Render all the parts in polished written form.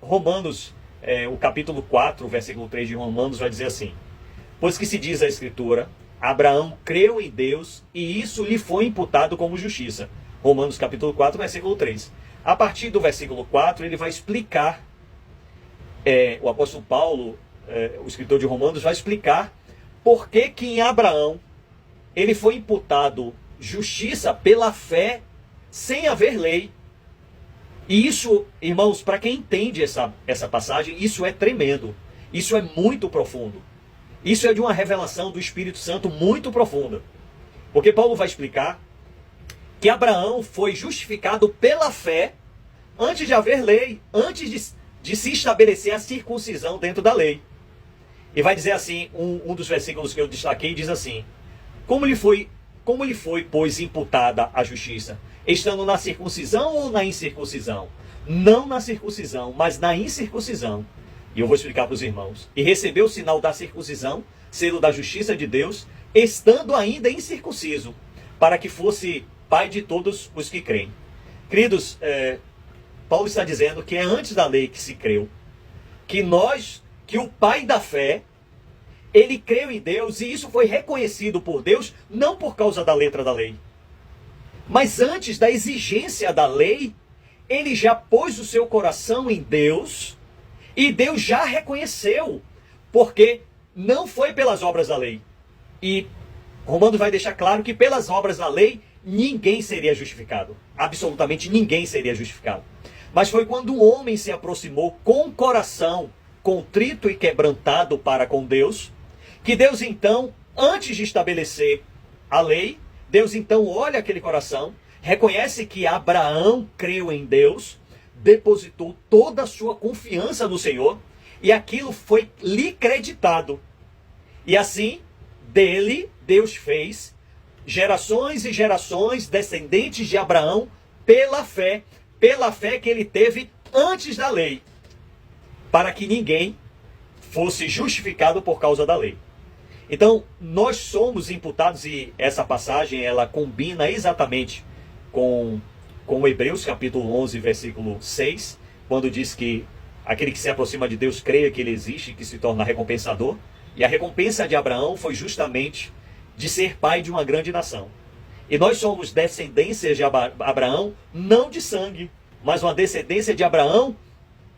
Romanos, o capítulo 4, o versículo 3 de Romanos vai dizer assim: pois que se diz a Escritura, Abraão creu em Deus e isso lhe foi imputado como justiça. Romanos capítulo 4, versículo 3. A partir do versículo 4, ele vai explicar, o apóstolo Paulo, o escritor de Romanos, vai explicar por que que em Abraão ele foi imputado justiça pela fé sem haver lei. E isso, irmãos, para quem entende essa passagem, isso é tremendo. Isso é muito profundo. Isso é de uma revelação do Espírito Santo muito profunda. Porque Paulo vai explicar que Abraão foi justificado pela fé antes de haver lei, antes de se estabelecer a circuncisão dentro da lei. E vai dizer assim, um dos versículos que eu destaquei diz assim: como lhe foi, pois, imputada a justiça? Estando na circuncisão ou na incircuncisão? Não na circuncisão, mas na incircuncisão. E eu vou explicar para os irmãos. E recebeu o sinal da circuncisão, selo da justiça de Deus, estando ainda incircunciso, para que fosse pai de todos os que creem. Queridos, Paulo está dizendo que é antes da lei que se creu, que o pai da fé, ele creu em Deus e isso foi reconhecido por Deus, não por causa da letra da lei. Mas antes da exigência da lei, ele já pôs o seu coração em Deus e Deus já reconheceu, porque não foi pelas obras da lei. E Romanos vai deixar claro que pelas obras da lei, ninguém seria justificado. Absolutamente ninguém seria justificado. Mas foi quando o homem se aproximou com o coração contrito e quebrantado para com Deus, que Deus então, antes de estabelecer a lei, Deus então olha aquele coração, reconhece que Abraão creu em Deus, depositou toda a sua confiança no Senhor, e aquilo foi lhe creditado. E assim, dele, Deus fez gerações e gerações descendentes de Abraão pela fé que ele teve antes da lei, para que ninguém fosse justificado por causa da lei. Então, nós somos imputados, e essa passagem ela combina exatamente com Hebreus capítulo 11, versículo 6, quando diz que aquele que se aproxima de Deus creia que ele existe, que se torna recompensador. E a recompensa de Abraão foi justamente de ser pai de uma grande nação. E nós somos descendências de Abraão, não de sangue, mas uma descendência de Abraão,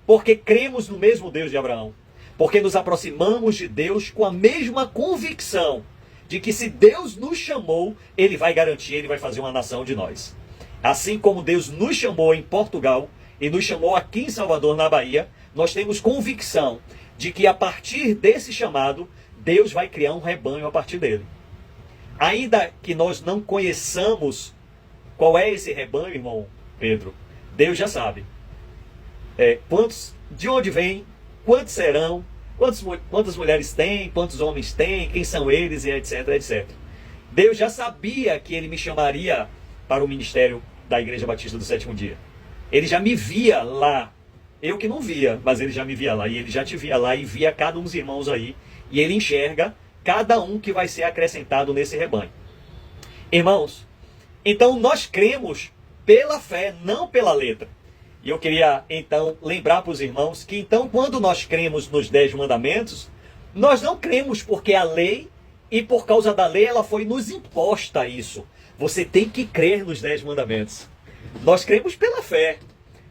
porque cremos no mesmo Deus de Abraão. Porque nos aproximamos de Deus com a mesma convicção de que se Deus nos chamou, Ele vai garantir, Ele vai fazer uma nação de nós. Assim como Deus nos chamou em Portugal e nos chamou aqui em Salvador, na Bahia, nós temos convicção de que a partir desse chamado, Deus vai criar um rebanho a partir dele. Ainda que nós não conheçamos qual é esse rebanho, irmão Pedro, Deus já sabe. De onde vem, quantos serão, quantas mulheres têm, quantos homens têm, quem são eles, e etc, etc. Deus já sabia que ele me chamaria para o ministério da Igreja Batista do Sétimo Dia. Ele já me via lá. Eu que não via, mas ele já me via lá. E ele já te via lá e via cada um dos irmãos aí. E ele enxerga cada um que vai ser acrescentado nesse rebanho. Irmãos, então nós cremos pela fé, não pela letra. E eu queria então lembrar para os irmãos que então quando nós cremos nos 10 mandamentos, nós não cremos porque a lei e por causa da lei ela foi nos imposta isso. Você tem que crer nos 10 mandamentos. Nós cremos pela fé.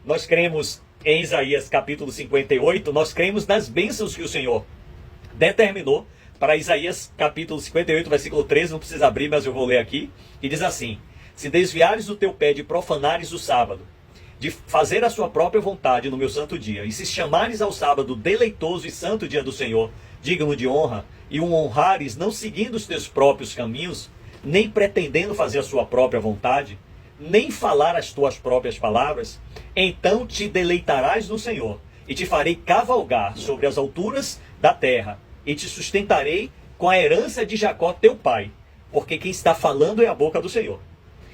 Nós cremos em Isaías capítulo 58, nós cremos nas bênçãos que o Senhor determinou para Isaías capítulo 58, versículo 13, não precisa abrir, mas eu vou ler aqui, e diz assim: se desviares o teu pé de profanares o sábado, de fazer a sua própria vontade no meu santo dia, e se chamares ao sábado deleitoso e santo dia do Senhor, digno de honra, e o honrares não seguindo os teus próprios caminhos, nem pretendendo fazer a sua própria vontade, nem falar as tuas próprias palavras, então te deleitarás no Senhor, e te farei cavalgar sobre as alturas da terra, e te sustentarei com a herança de Jacó teu pai, porque quem está falando é a boca do Senhor.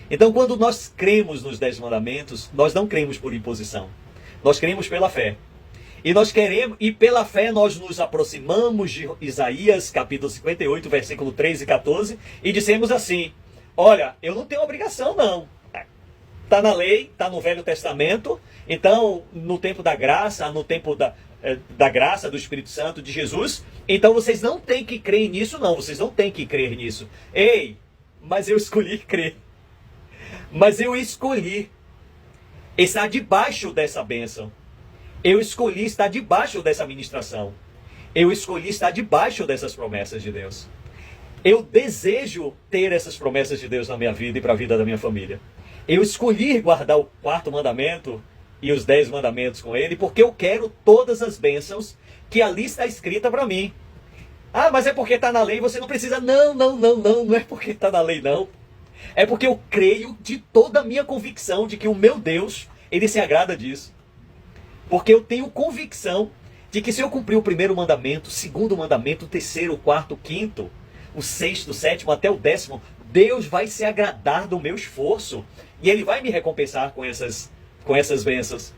Então, quando nós cremos nos 10 mandamentos, nós não cremos por imposição. Nós cremos pela fé. E nós queremos, e pela fé nós nos aproximamos de Isaías, capítulo 58, versículo 13 e 14, e dissemos assim: olha, eu não tenho obrigação não. Está na lei, está no Velho Testamento. Então, no tempo da graça, no tempo da graça do Espírito Santo, de Jesus, então vocês não têm que crer nisso, não. Vocês não têm que crer nisso. Ei, mas eu escolhi crer. Mas eu escolhi estar debaixo dessa bênção. Eu escolhi estar debaixo dessa ministração. Eu escolhi estar debaixo dessas promessas de Deus. Eu desejo ter essas promessas de Deus na minha vida e para a vida da minha família. Eu escolhi guardar o 4º mandamento e os 10 mandamentos com ele, porque eu quero todas as bênçãos que ali está escrita para mim. Ah, mas é porque está na lei, você não precisa. Não é porque está na lei, não. É porque eu creio de toda a minha convicção de que o meu Deus, ele se agrada disso. Porque eu tenho convicção de que se eu cumprir o 1º mandamento, o 2º mandamento, o 3º, o 4º, o 5º, o 6º, o 7º, até o 10º, Deus vai se agradar do meu esforço. E ele vai me recompensar com essas bênçãos.